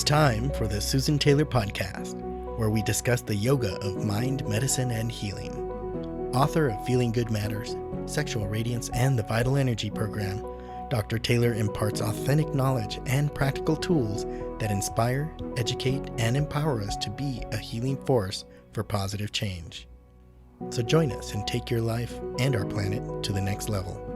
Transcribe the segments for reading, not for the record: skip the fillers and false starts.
time for the Susan Taylor Podcast, where we discuss the yoga of mind, medicine, and healing. Author of Feeling Good Matters, Sexual Radiance, and the Vital Energy Program, Dr. Taylor imparts authentic knowledge and practical tools that inspire, educate, and empower us to be a healing force for positive change. So join us and take your life and our planet to the next level.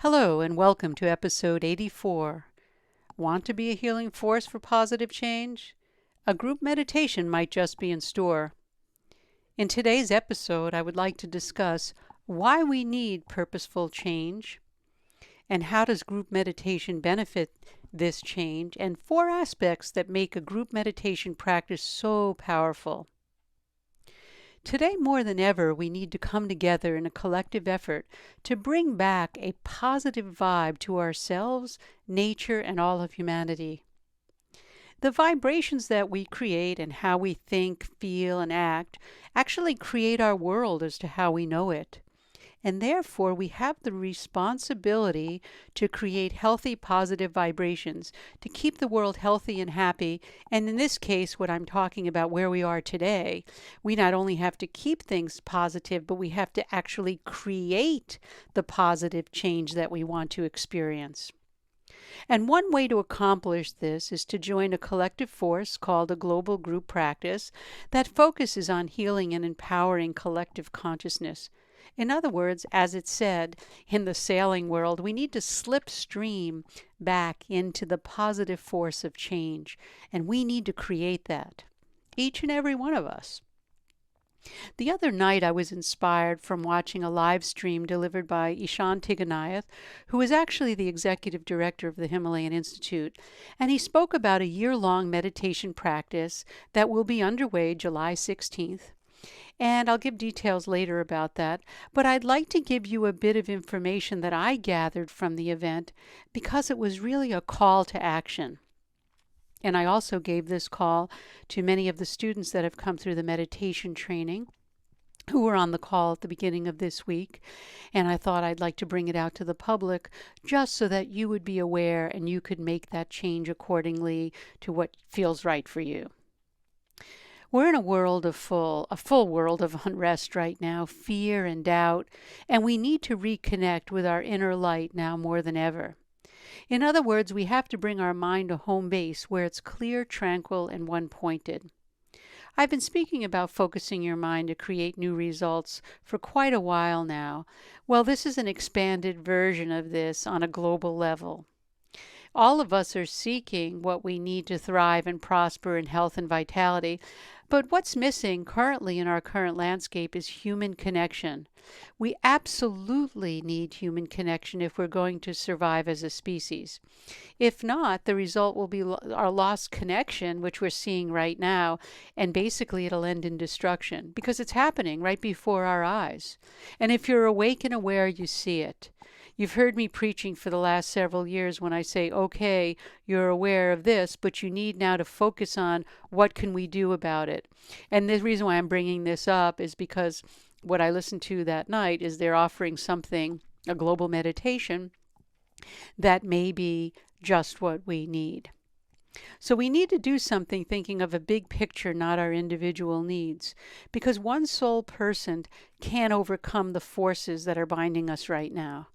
Hello and welcome to episode 84. Want to be a healing force for positive change? A group meditation might just be in store. In today's episode, I would like to discuss why we need purposeful change and how does group meditation benefit this change, and 4 aspects that make a group meditation practice so powerful. Today, more than ever, we need to come together in a collective effort to bring back a positive vibe to ourselves, nature, and all of humanity. The vibrations that we create and how we think, feel, and act actually create our world as to how we know it. And therefore, we have the responsibility to create healthy, positive vibrations, to keep the world healthy and happy. And in this case, what I'm talking about where we are today, we not only have to keep things positive, but we have to actually create the positive change that we want to experience. And one way to accomplish this is to join a collective force called a global group practice that focuses on healing and empowering collective consciousness. In other words, as it's said in the sailing world, we need to slipstream back into the positive force of change, and we need to create that, each and every one of us. The other night I was inspired from watching a live stream delivered by Ishan Tiganath, who is actually the executive director of the Himalayan Institute, and he spoke about a year-long meditation practice that will be underway July 16th. And I'll give details later about that, but I'd like to give you a bit of information that I gathered from the event because it was really a call to action. And I also gave this call to many of the students that have come through the meditation training who were on the call at the beginning of this week. And I thought I'd like to bring it out to the public just so that you would be aware and you could make that change accordingly to what feels right for you. We're in a full world of unrest right now, fear and doubt, and we need to reconnect with our inner light now more than ever. In other words, we have to bring our mind to home base where it's clear, tranquil, and one-pointed. I've been speaking about focusing your mind to create new results for quite a while now. Well, this is an expanded version of this on a global level. All of us are seeking what we need to thrive and prosper in health and vitality, but what's missing currently in our current landscape is human connection. We absolutely need human connection if we're going to survive as a species. If not, the result will be our lost connection, which we're seeing right now, and basically it'll end in destruction because it's happening right before our eyes. And if you're awake and aware, you see it. You've heard me preaching for the last several years when I say, okay, you're aware of this, but you need now to focus on what can we do about it. And the reason why I'm bringing this up is because what I listened to that night is they're offering something, a global meditation, that may be just what we need. So we need to do something thinking of a big picture, not our individual needs, because one sole person can't overcome the forces that are binding us right now.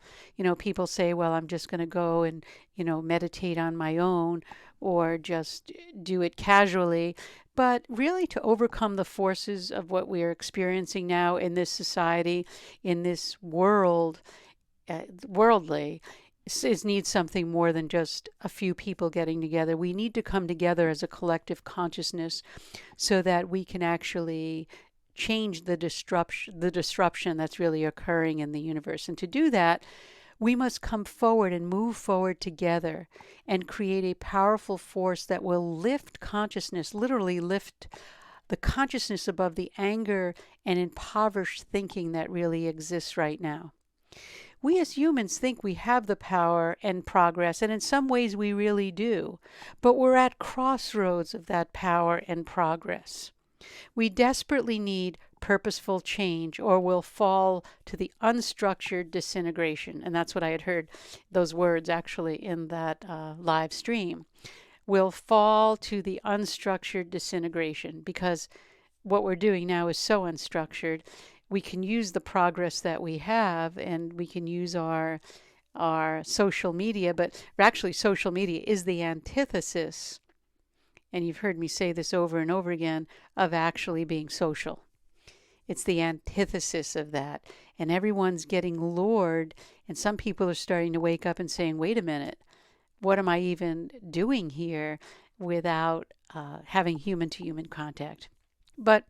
People say, well, I'm just going to go and, meditate on my own or just do it casually. But really to overcome the forces of what we are experiencing now in this society, in this world, worldly, needs something more than just a few people getting together. We need to come together as a collective consciousness so that we can actually change the disruption that's really occurring in the universe. And to do that, we must come forward and move forward together and create a powerful force that will lift consciousness, literally lift the consciousness above the anger and impoverished thinking that really exists right now. We as humans think we have the power and progress, and in some ways we really do, but we're at crossroads of that power and progress. We desperately need purposeful change, or will fall to the unstructured disintegration. And that's what I had heard, those words actually in that live stream. Will fall to the unstructured disintegration, because what we're doing now is so unstructured. We can use the progress that we have, and we can use our social media, but actually social media is the antithesis, and you've heard me say this over and over again, of actually being social. It's the antithesis of that. And everyone's getting lured, and some people are starting to wake up and saying, wait a minute, what am I even doing here without having human-to-human contact? But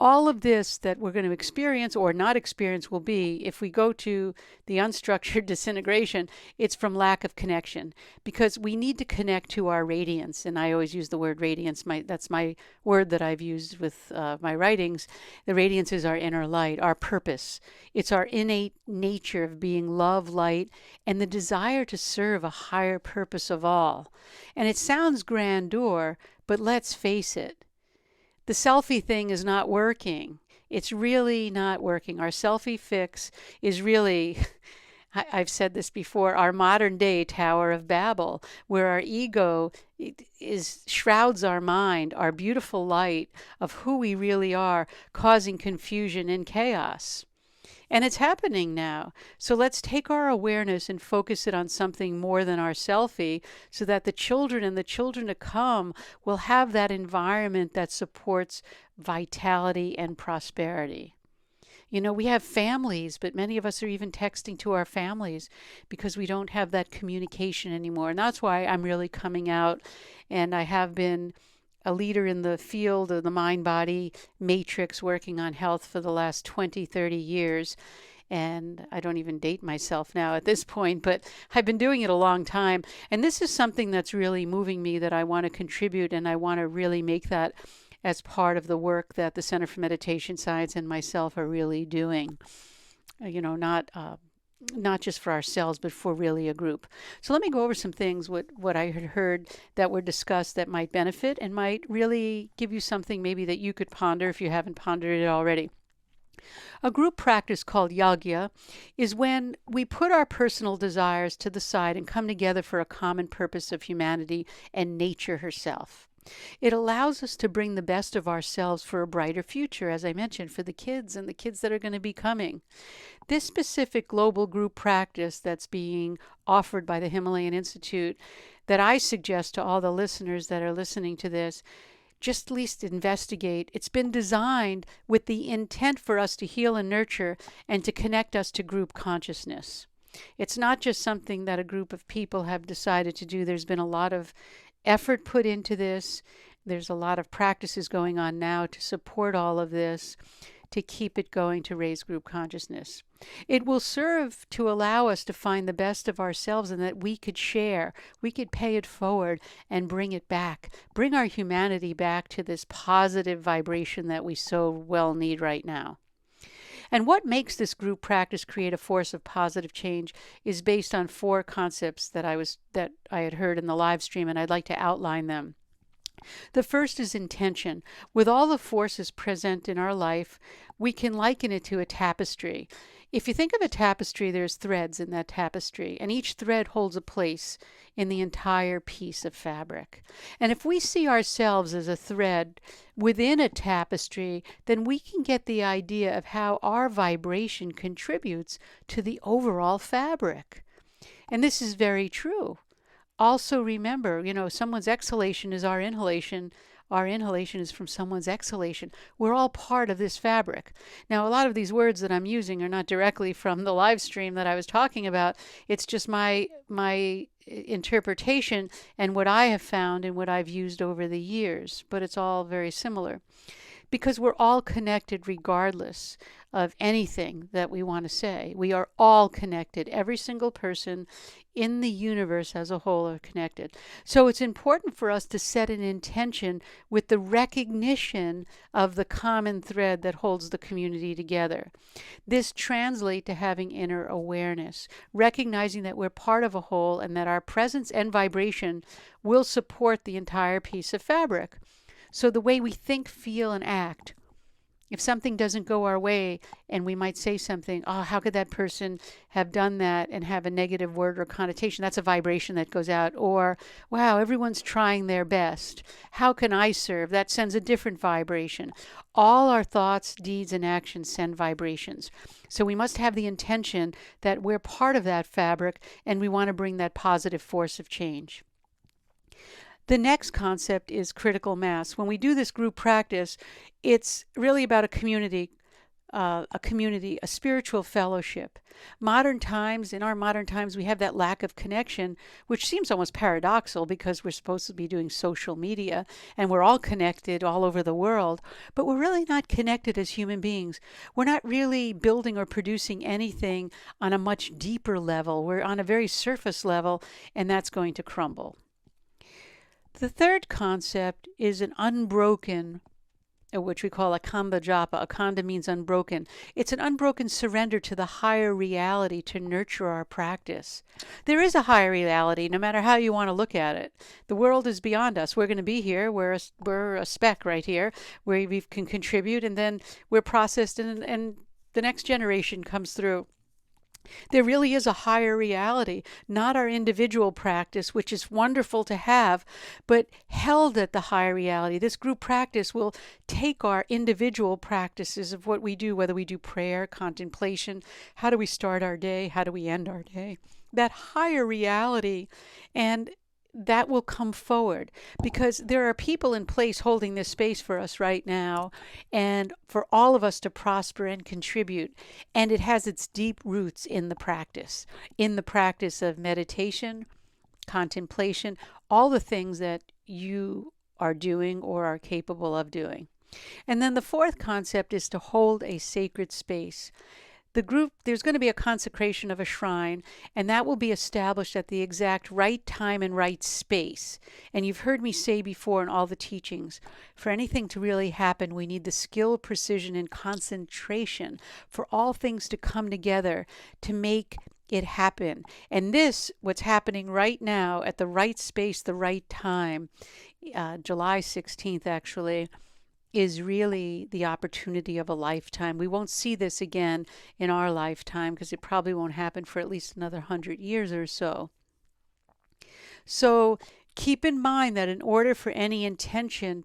all of this that we're going to experience or not experience will be, if we go to the unstructured disintegration, it's from lack of connection, because we need to connect to our radiance. And I always use the word radiance. That's my word that I've used with my writings. The radiance is our inner light, our purpose. It's our innate nature of being love, light, and the desire to serve a higher purpose of all. And it sounds grandeur, but let's face it. The selfie thing is not working. It's really not working. Our selfie fix is really, I've said this before, our modern day Tower of Babel, where our ego shrouds our mind, our beautiful light of who we really are, causing confusion and chaos. And it's happening now. So let's take our awareness and focus it on something more than our selfie, so that the children and the children to come will have that environment that supports vitality and prosperity. You know, we have families, but many of us are even texting to our families because we don't have that communication anymore. And that's why I'm really coming out, and I have been a leader in the field of the mind-body matrix, working on health for the last 20, 30 years. And I don't even date myself now at this point, but I've been doing it a long time. And this is something that's really moving me, that I want to contribute, and I want to really make that as part of the work that the Center for Meditation Science and myself are really doing. You know, not just for ourselves, but for really a group. So let me go over some things, what I had heard that were discussed that might benefit and might really give you something maybe that you could ponder if you haven't pondered it already. A group practice called Yagya is when we put our personal desires to the side and come together for a common purpose of humanity and nature herself. It allows us to bring the best of ourselves for a brighter future, as I mentioned, for the kids and the kids that are going to be coming. This specific global group practice that's being offered by the Himalayan Institute, that I suggest to all the listeners that are listening to this, just at least investigate. It's been designed with the intent for us to heal and nurture and to connect us to group consciousness. It's not just something that a group of people have decided to do. There's been a lot of effort put into this. There's a lot of practices going on now to support all of this, to keep it going, to raise group consciousness. It will serve to allow us to find the best of ourselves, and that we could share, we could pay it forward and bring it back, bring our humanity back to this positive vibration that we so well need right now. And what makes this group practice create a force of positive change is based on 4 concepts that I had heard in the live stream, and I'd like to outline them. The first is intention. With all the forces present in our life, we can liken it to a tapestry. If you think of a tapestry, there's threads in that tapestry, and each thread holds a place in the entire piece of fabric. And if we see ourselves as a thread within a tapestry, then we can get the idea of how our vibration contributes to the overall fabric. And this is very true. Also remember, someone's exhalation is our inhalation. Our inhalation is from someone's exhalation. We're all part of this fabric. Now, a lot of these words that I'm using are not directly from the live stream that I was talking about. It's just my interpretation and what I have found and what I've used over the years, but it's all very similar. Because we're all connected regardless of anything that we want to say. We are all connected. Every single person in the universe as a whole are connected. So it's important for us to set an intention with the recognition of the common thread that holds the community together. This translates to having inner awareness, recognizing that we're part of a whole and that our presence and vibration will support the entire piece of fabric. So the way we think, feel, and act If something doesn't go our way and we might say something, oh, how could that person have done that and have a negative word or connotation? That's a vibration that goes out. Or, wow, everyone's trying their best. How can I serve? That sends a different vibration. All our thoughts, deeds, and actions send vibrations. So we must have the intention that we're part of that fabric and we want to bring that positive force of change. The next concept is critical mass. When we do this group practice, it's really about a community, a spiritual fellowship. In our modern times, we have that lack of connection, which seems almost paradoxical because we're supposed to be doing social media and we're all connected all over the world, but we're really not connected as human beings. We're not really building or producing anything on a much deeper level. We're on a very surface level, and that's going to crumble. The third concept is an unbroken, which we call akanda japa. Akanda means unbroken. It's an unbroken surrender to the higher reality to nurture our practice. There is a higher reality, no matter how you want to look at it. The world is beyond us. We're going to be here. We're a speck right here where we can contribute, and then we're processed, and the next generation comes through. There really is a higher reality, not our individual practice, which is wonderful to have, but held at the higher reality. This group practice will take our individual practices of what we do, whether we do prayer, contemplation, how do we start our day, how do we end our day, that higher reality, and that will come forward because there are people in place holding this space for us right now and for all of us to prosper and contribute. And it has its deep roots in the practice of meditation, contemplation, all the things that you are doing or are capable of doing. And then the fourth concept is to hold a sacred space. The group, there's going to be a consecration of a shrine, and that will be established at the exact right time and right space. And you've heard me say before in all the teachings, for anything to really happen, we need the skill, precision, and concentration for all things to come together to make it happen. And this, what's happening right now at the right space, the right time, July 16th actually, is really the opportunity of a lifetime. We won't see this again in our lifetime because it probably won't happen for at least another 100 years or so. So keep in mind that in order for any intention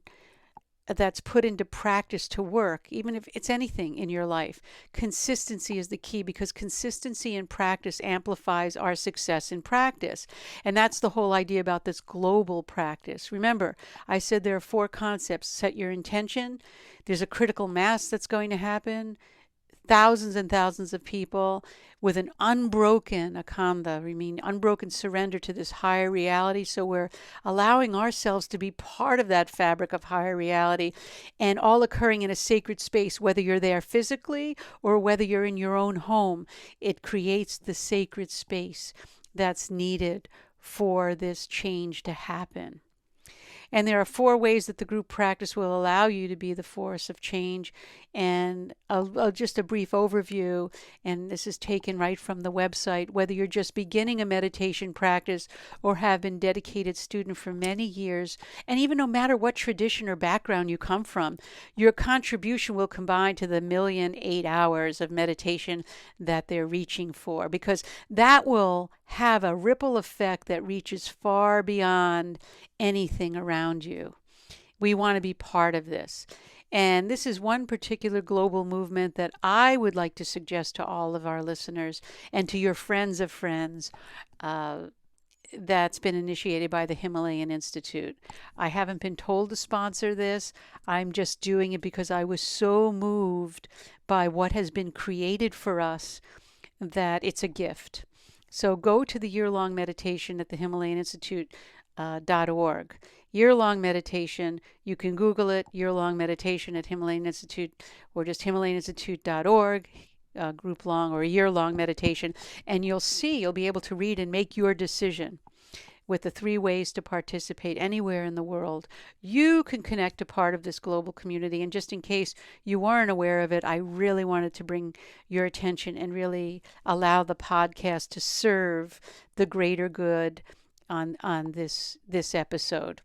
that's put into practice to work, even if it's anything in your life, consistency is the key because consistency in practice amplifies our success in practice. And that's the whole idea about this global practice. Remember, I said there are four concepts. Set your intention. There's a critical mass that's going to happen. Thousands and thousands of people with an unbroken akanda, I mean unbroken surrender to this higher reality. So we're allowing ourselves to be part of that fabric of higher reality and all occurring in a sacred space, whether you're there physically or whether you're in your own home. It creates the sacred space that's needed for this change to happen. And there are four ways that the group practice will allow you to be the force of change. And just a brief overview, and this is taken right from the website, whether you're just beginning a meditation practice or have been dedicated student for many years, and even no matter what tradition or background you come from, your contribution will combine to the 1,000,008 hours of meditation that they're reaching for, because that will have a ripple effect that reaches far beyond anything around you. We want to be part of this. And this is one particular global movement that I would like to suggest to all of our listeners and to your friends of friends that's been initiated by the Himalayan Institute. I haven't been told to sponsor this. I'm just doing it because I was so moved by what has been created for us that it's a gift. So go to the year-long meditation at the Himalayan Institute.org. Year-long meditation. You can Google it, year-long meditation at Himalayan Institute, or just HimalayanInstitute.org, group long or year-long meditation, and you'll be able to read and make your decision with the 3 ways to participate anywhere in the world. You can connect to part of this global community, and just in case you weren't aware of it, I really wanted to bring your attention and really allow the podcast to serve the greater good on this episode.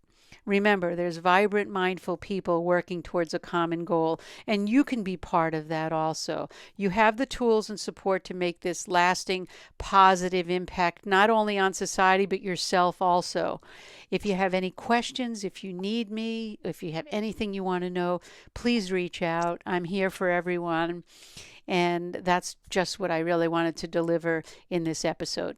Remember, there's vibrant, mindful people working towards a common goal, and you can be part of that also. You have the tools and support to make this lasting, positive impact, not only on society, but yourself also. If you have any questions, if you need me, if you have anything you want to know, please reach out. I'm here for everyone. And that's just what I really wanted to deliver in this episode.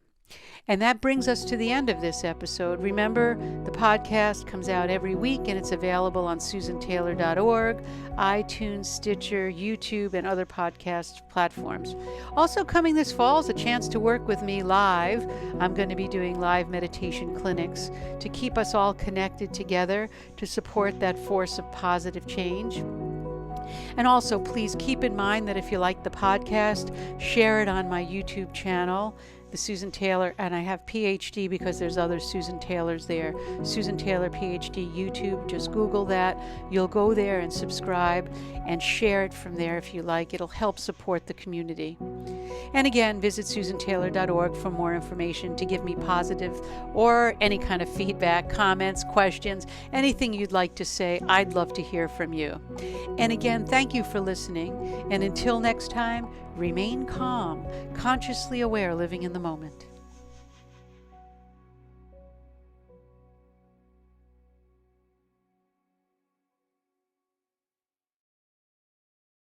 And that brings us to the end of this episode. Remember, the podcast comes out every week and it's available on susantaylor.org, iTunes, Stitcher, YouTube, and other podcast platforms. Also coming this fall is a chance to work with me live. I'm going to be doing live meditation clinics to keep us all connected together to support that force of positive change. And also, please keep in mind that if you like the podcast, share it on my YouTube channel, The Susan Taylor, and I have PhD because there's other Susan Taylors there. Susan Taylor PhD YouTube, just Google that. You'll go there and subscribe and share it from there if you like. It'll help support the community. And again, visit susantaylor.org for more information to give me positive or any kind of feedback, comments, questions, anything you'd like to say. I'd love to hear from you. And again, thank you for listening. And until next time, remain calm, consciously aware, living in the moment.